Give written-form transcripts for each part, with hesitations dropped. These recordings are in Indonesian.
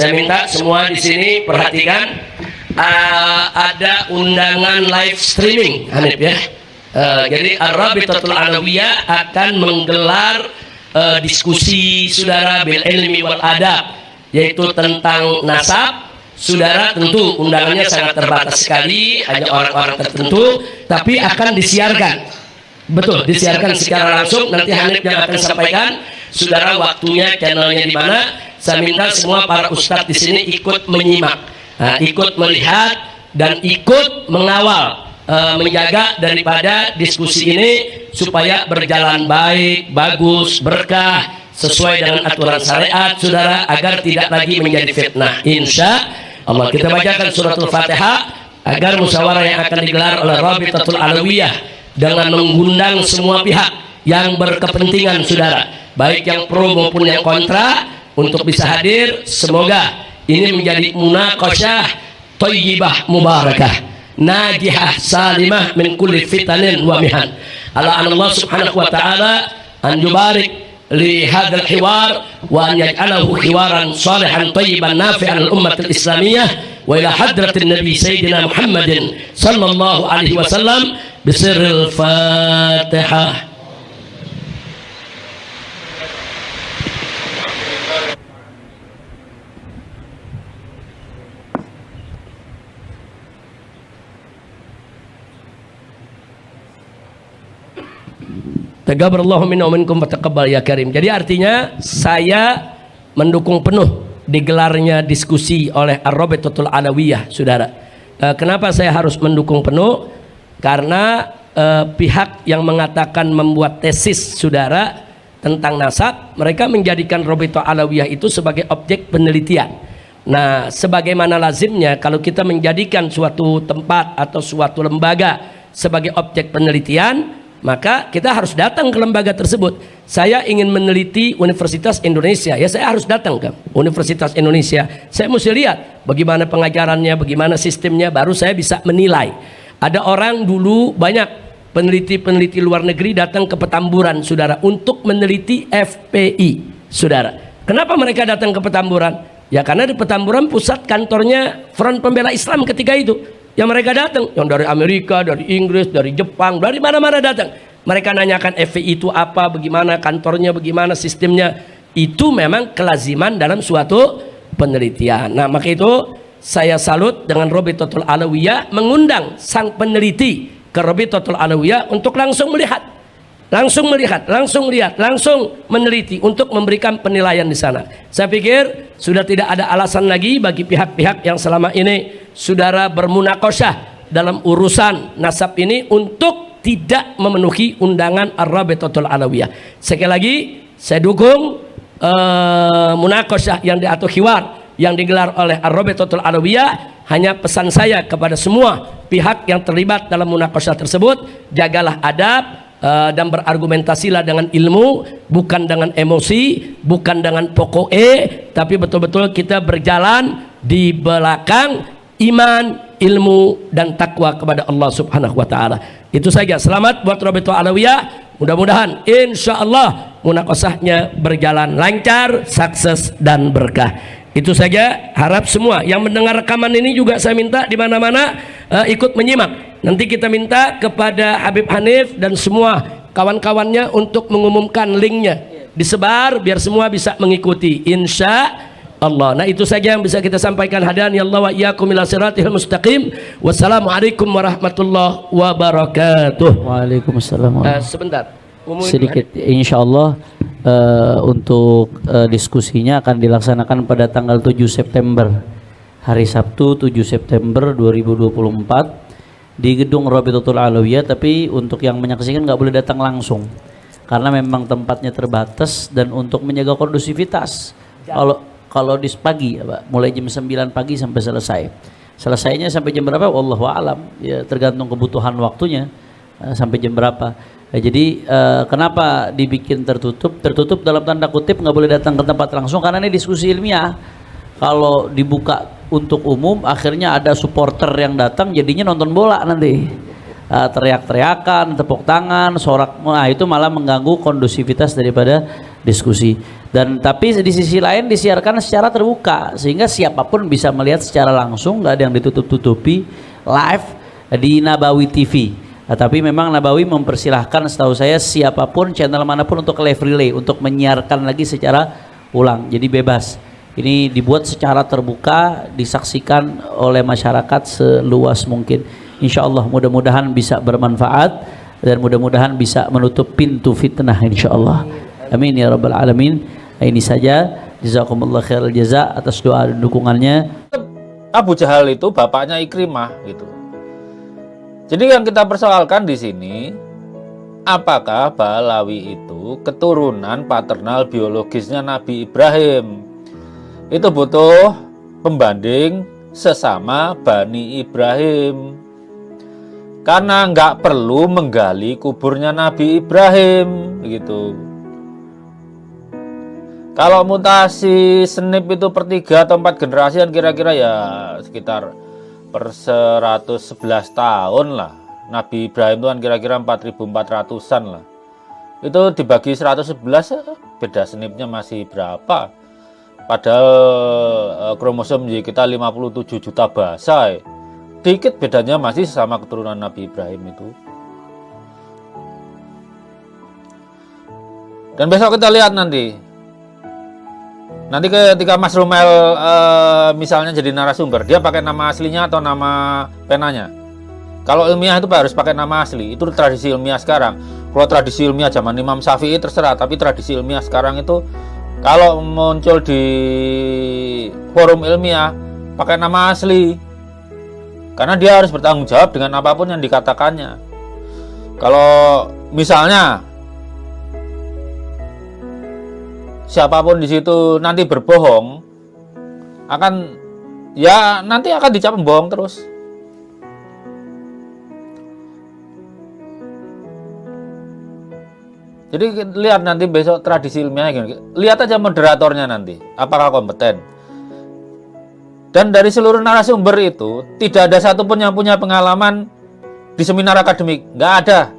Saya minta semua di sini perhatikan, ada undangan live streaming, Hanif ya. Jadi Ar-Rabitatul Alawiyah akan menggelar diskusi saudara bil ilmi wal adab, yaitu tentang nasab. Saudara tentu undangannya sangat terbatas sekali, hanya orang-orang tertentu, tapi akan disiarkan. Betul, disiarkan secara langsung. Nanti Hanif yang akan sampaikan, saudara, waktunya, channelnya di mana. Saya minta semua para ustadz di sini ikut menyimak, ikut melihat dan ikut mengawal, menjaga daripada diskusi ini supaya berjalan baik, bagus, berkah, sesuai dengan aturan syariat, saudara, agar tidak lagi menjadi fitnah. Insya Allah. Kita bacakan suratul Fatihah agar musyawarah yang akan digelar oleh Rabitatul Alawiyah dengan mengundang semua pihak yang berkepentingan, saudara, baik yang pro maupun yang kontra, untuk bisa hadir. Semoga ini menjadi munaqasyah thayyibah mubarakah, najihah salimah min kulli fitanin wa mihan. Allah subhanahu wa ta'ala an yubarik li hadzal hiwar wa an yaj'alahu hiwaran salihan thayyiban nafi'an lil ummatil islamiyah wa ila hadratin nabi sayyidina Muhammadin sallallahu alaihi wasallam bisirril Fatihah. Taqabbalallahu minna wa minkum wa taqabbal ya karim. Jadi artinya saya mendukung penuh digelarnya diskusi oleh Ar-Rabitatul Alawiyah, saudara. Kenapa saya harus mendukung penuh? Karena pihak yang mengatakan membuat tesis, saudara, tentang nasab, mereka menjadikan Rabitatul Alawiyah itu sebagai objek penelitian. Nah, sebagaimana lazimnya kalau kita menjadikan suatu tempat atau suatu lembaga sebagai objek penelitian, maka kita harus datang ke lembaga tersebut. Saya ingin meneliti Universitas Indonesia, ya saya harus datang ke Universitas Indonesia. Saya mesti lihat bagaimana pengajarannya, bagaimana sistemnya, baru saya bisa menilai. Ada orang dulu, banyak peneliti-peneliti luar negeri datang ke Petamburan, saudara, untuk meneliti FPI, saudara. Kenapa mereka datang ke Petamburan? Ya karena di Petamburan pusat kantornya Front Pembela Islam ketika itu. Yang mereka datang, yang dari Amerika, dari Inggris, dari Jepang, dari mana-mana datang. Mereka nanyakan FPI itu apa, bagaimana kantornya, bagaimana sistemnya. Itu memang kelaziman dalam suatu penelitian. Nah, maka itu saya salut dengan Rabitatul Alawiyah mengundang sang peneliti ke Rabitatul Alawiyah untuk langsung melihat, langsung lihat, langsung meneliti untuk memberikan penilaian di sana. Saya pikir sudah tidak ada alasan lagi bagi pihak-pihak yang selama ini saudara bermunaqasyah dalam urusan nasab ini untuk tidak memenuhi undangan Ar-Rabitatul Alawiyah. Sekali lagi saya dukung munaqasyah yang atau hiwar yang digelar oleh Ar-Rabitatul Alawiyah. Hanya pesan saya kepada semua pihak yang terlibat dalam munaqasyah tersebut, jagalah adab dan berargumentasilah dengan ilmu, bukan dengan emosi, bukan dengan pokoknya, tapi betul-betul kita berjalan di belakang iman, ilmu dan takwa kepada Allah Subhanahu wa taala. Itu saja. Selamat buat Rabitatul Alawiyah. Mudah-mudahan insyaallah munaqasyahnya berjalan lancar, sukses dan berkah. Itu saja. Harap semua yang mendengar rekaman ini juga saya minta di mana-mana ikut menyimak. Nanti kita minta kepada Habib Hanif dan semua kawan-kawannya untuk mengumumkan linknya, disebar biar semua bisa mengikuti insya Allah. Nah, itu saja yang bisa kita sampaikan. Hadani Allah wa iyyakum ila siratil mustaqim. Wassalamualaikum warahmatullahi wabarakatuh. Waalaikumsalam. Sebentar. Sedikit insya Allah untuk diskusinya akan dilaksanakan pada tanggal 7 September, hari Sabtu 7 September 2024 di gedung Rabitatul Alawiyah. Tapi untuk yang menyaksikan nggak boleh datang langsung karena memang tempatnya terbatas, dan untuk menjaga kondusivitas kalau di pagi ya Pak, mulai jam 9 pagi sampai selesai. Selesainya sampai jam berapa? Wallahu a'lam, ya tergantung kebutuhan waktunya sampai jam berapa. Jadi kenapa dibikin tertutup? Tertutup dalam tanda kutip, nggak boleh datang ke tempat langsung karena ini diskusi ilmiah. Kalau dibuka untuk umum, akhirnya ada supporter yang datang, jadinya nonton bola nanti. Teriak-teriakan, tepuk tangan, sorak, nah itu malah mengganggu kondusivitas daripada diskusi. Dan tapi di sisi lain disiarkan secara terbuka sehingga siapapun bisa melihat secara langsung, nggak ada yang ditutup-tutupi, live di Nabawi TV. Tapi memang Nabawi mempersilahkan setahu saya siapapun channel manapun untuk live relay, untuk menyiarkan lagi secara ulang. Jadi bebas. Ini dibuat secara terbuka, disaksikan oleh masyarakat seluas mungkin. Insya Allah mudah-mudahan bisa bermanfaat dan mudah-mudahan bisa menutup pintu fitnah insya Allah. Amin ya rabbal alamin. Ini saja, jazakumullah khairal jaza atas doa dan dukungannya. Abu Jahal itu bapaknya Ikrimah gitu. Jadi yang kita persoalkan di sini, apakah Ba'alawi itu keturunan paternal biologisnya Nabi Ibrahim? Itu butuh pembanding sesama Bani Ibrahim. Karena nggak perlu menggali kuburnya Nabi Ibrahim gitu. Kalau mutasi senip itu per 3 atau 4 generasi kan kira-kira ya sekitar per 111 tahun lah. Nabi Ibrahim itu kan kira-kira 4.400-an lah. Itu dibagi 111 beda senipnya masih berapa? Padahal kromosom kita 57 juta basa. Dikit bedanya masih sama keturunan Nabi Ibrahim itu. Dan besok kita lihat nanti ketika Mas Rumel misalnya jadi narasumber, dia pakai nama aslinya atau nama penanya? Kalau ilmiah itu harus pakai nama asli, itu tradisi ilmiah sekarang. Kalau tradisi ilmiah zaman Imam Syafi'i terserah, tapi tradisi ilmiah sekarang itu kalau muncul di forum ilmiah pakai nama asli. Karena dia harus bertanggung jawab dengan apapun yang dikatakannya. Kalau misalnya siapapun di situ nanti berbohong, nanti akan dicap pembohong terus. Jadi lihat nanti besok tradisi ilmiahnya gini. Lihat aja moderatornya nanti, apakah kompeten. Dan dari seluruh narasumber itu tidak ada satupun yang punya pengalaman di seminar akademik, nggak ada.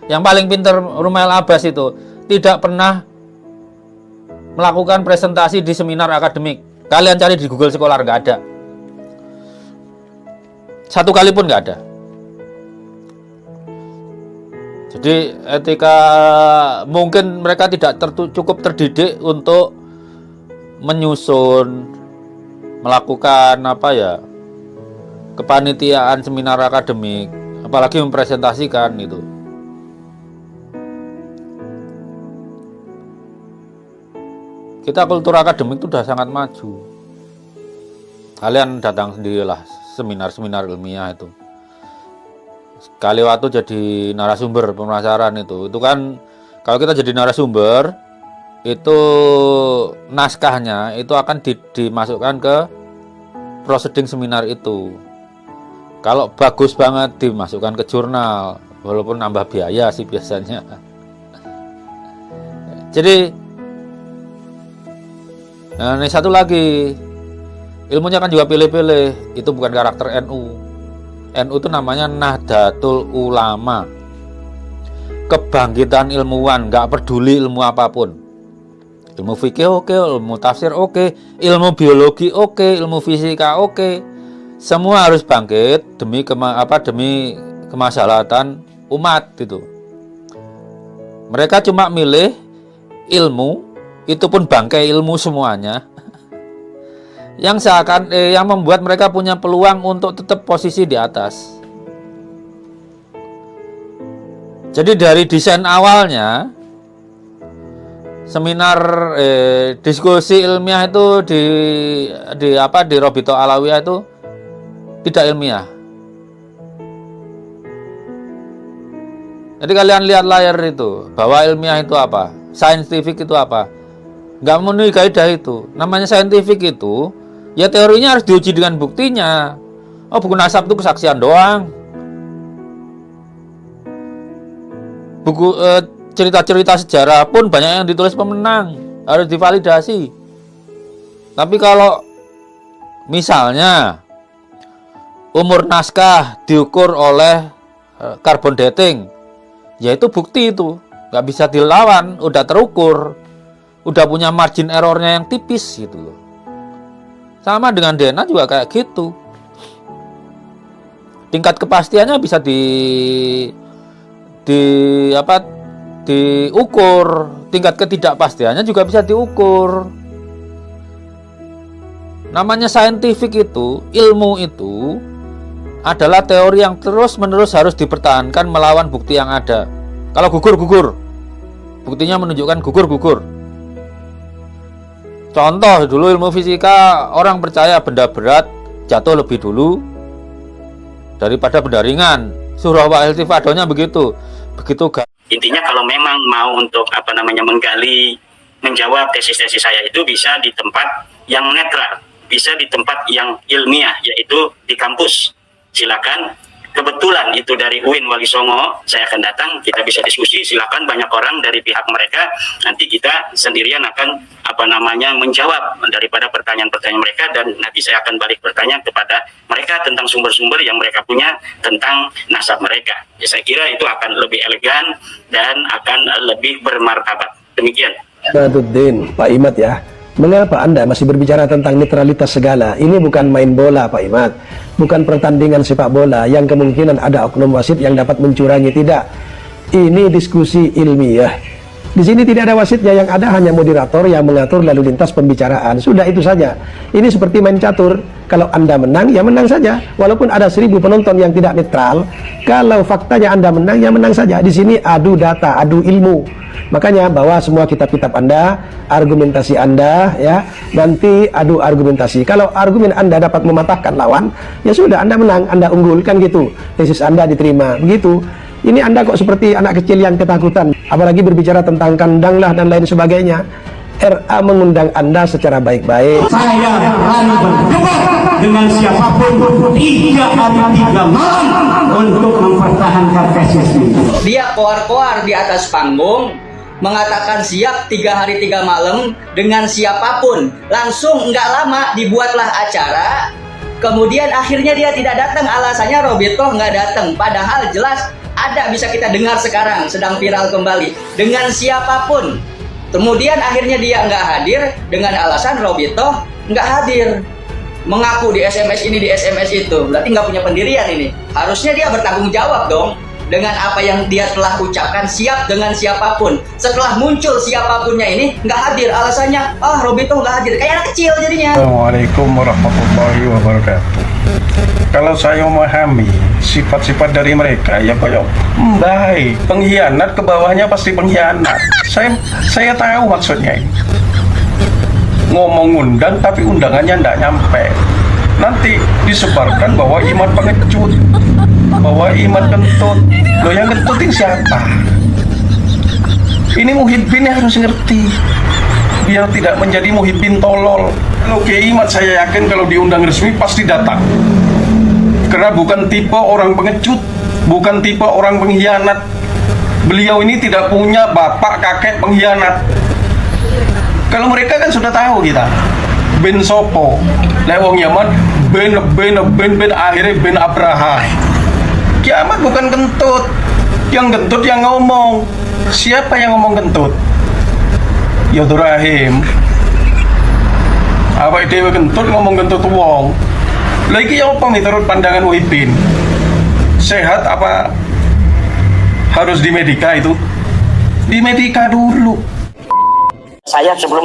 Yang paling pintar Rumail Abbas itu tidak pernah melakukan presentasi di seminar akademik. Kalian cari di Google Scholar, nggak ada. Satu kali pun nggak ada. Jadi etika mungkin mereka tidak cukup terdidik untuk menyusun, melakukan kepanitiaan seminar akademik, apalagi mempresentasikan itu. Kita kultur akademik itu sudah sangat maju. Kalian datang sendirilah seminar-seminar ilmiah itu. Sekali waktu jadi narasumber pemasaran itu kan kalau kita jadi narasumber itu naskahnya itu akan dimasukkan ke proceeding seminar itu. Kalau bagus banget dimasukkan ke jurnal, walaupun nambah biaya sih biasanya. Jadi nah, ini satu lagi, ilmunya kan juga pilih-pilih. Itu bukan karakter NU. NU itu namanya Nahdlatul Ulama, kebangkitan ilmuwan, nggak peduli ilmu apapun. Ilmu fikih oke, ilmu tafsir oke, ilmu biologi oke, ilmu fisika oke. Semua harus bangkit demi kemaslahatan umat itu. Mereka cuma milih ilmu, itu pun bangkai ilmu semuanya. Yang membuat mereka punya peluang untuk tetap posisi di atas. Jadi dari desain awalnya seminar diskusi ilmiah itu di Robito Alawiyah itu tidak ilmiah. Jadi kalian lihat layar itu, bahwa ilmiah itu apa, scientific itu apa, nggak memenuhi kaidah itu. Namanya scientific itu ya teorinya harus diuji dengan buktinya. Oh, buku nasab itu kesaksian doang. Buku cerita-cerita sejarah pun banyak yang ditulis pemenang, harus divalidasi. Tapi kalau misalnya umur naskah diukur oleh carbon dating, ya itu bukti itu. nggak bisa dilawan, udah terukur, udah punya margin errornya yang tipis gitu loh. Sama dengan DNA juga kayak gitu. Tingkat kepastiannya bisa diukur, tingkat ketidakpastiannya juga bisa diukur. Namanya saintifik itu, ilmu itu adalah teori yang terus-menerus harus dipertahankan melawan bukti yang ada. Kalau gugur, buktinya menunjukkan gugur. Contoh dulu ilmu fisika, orang percaya benda berat jatuh lebih dulu daripada benda ringan. Surah wa iltifadonya begitu. Intinya kalau memang mau untuk menggali, menjawab tesis-tesis saya itu bisa di tempat yang netral, bisa di tempat yang ilmiah, yaitu di kampus. Silakan. Kebetulan itu dari UIN Wali Songo, saya akan datang, kita bisa diskusi, silakan banyak orang dari pihak mereka, nanti kita sendirian akan menjawab daripada pertanyaan-pertanyaan mereka, dan nanti saya akan balik bertanya kepada mereka tentang sumber-sumber yang mereka punya tentang nasab mereka. Ya, saya kira itu akan lebih elegan dan akan lebih bermartabat. Demikian. Naduddin, Pak Imad ya. Mengapa Anda masih berbicara tentang netralitas segala? Ini bukan main bola, Pak Imad. Bukan pertandingan sepak bola yang kemungkinan ada oknum wasit yang dapat mencurangi. Tidak. Ini diskusi ilmiah. Di sini tidak ada wasitnya, yang ada hanya moderator yang mengatur lalu lintas pembicaraan. Sudah itu saja. Ini seperti main catur. Kalau Anda menang, ya menang saja. Walaupun ada 1000 penonton yang tidak netral, kalau faktanya Anda menang, ya menang saja. Di sini adu data, adu ilmu. Makanya bawa semua kitab-kitab Anda, argumentasi Anda, ya, nanti adu argumentasi. Kalau argumen Anda dapat mematahkan lawan, ya sudah, Anda menang, Anda unggul, kan gitu. Tesis Anda diterima, begitu. Ini Anda kok seperti anak kecil yang ketakutan, apalagi berbicara tentang kandang lah dan lain sebagainya. RA mengundang Anda secara baik-baik. Saya berani berdebat dengan siapapun 3 hari 3 malam untuk mempertahankan tesis ini. Dia koar-koar di atas panggung, mengatakan siap 3 hari 3 malam dengan siapapun. Langsung nggak lama dibuatlah acara. Kemudian akhirnya dia tidak datang, alasannya Robito nggak datang. Padahal jelas ada, bisa kita dengar sekarang, sedang viral kembali. Dengan siapapun. Kemudian akhirnya dia nggak hadir dengan alasan Robito nggak hadir. Mengaku di SMS ini, di SMS itu. Berarti nggak punya pendirian ini. Harusnya dia bertanggung jawab dong dengan apa yang dia telah ucapkan, siap dengan siapapun. Setelah muncul siapapunnya ini nggak hadir, alasannya Robito nggak hadir, kayak anak kecil jadinya. Assalamualaikum warahmatullahi wabarakatuh. Kalau saya memahami sifat-sifat dari mereka, ya kayak baik, pengkhianat ke bawahnya pasti pengkhianat. Saya tahu maksudnya ini. Ngomong undang tapi undangannya ndak nyampe. Nanti disebarkan bahwa Imad pengecut, bahwa Imad kentut. Loh, yang kentutin siapa? Ini Muhyiddin harus ngerti, biar tidak menjadi Muhyiddin tolol. Kalau Kiai Imad saya yakin kalau diundang resmi pasti datang. Karena bukan tipe orang pengecut, bukan tipe orang pengkhianat. Beliau ini tidak punya bapak kakek pengkhianat. Kalau mereka kan sudah tahu kita Ben Sopo, lewong Yaman, Ben akhirnya Ben Abraha. Kiamat bukan kentut, yang kentut yang ngomong. Siapa yang ngomong kentut? Ya Rahim. Apa dewe kentut ngomong kentut wong? Lagi apa menurut pandangan Muhyiddin? Sehat apa harus di Medika itu? Di Medika dulu. Saya sebelum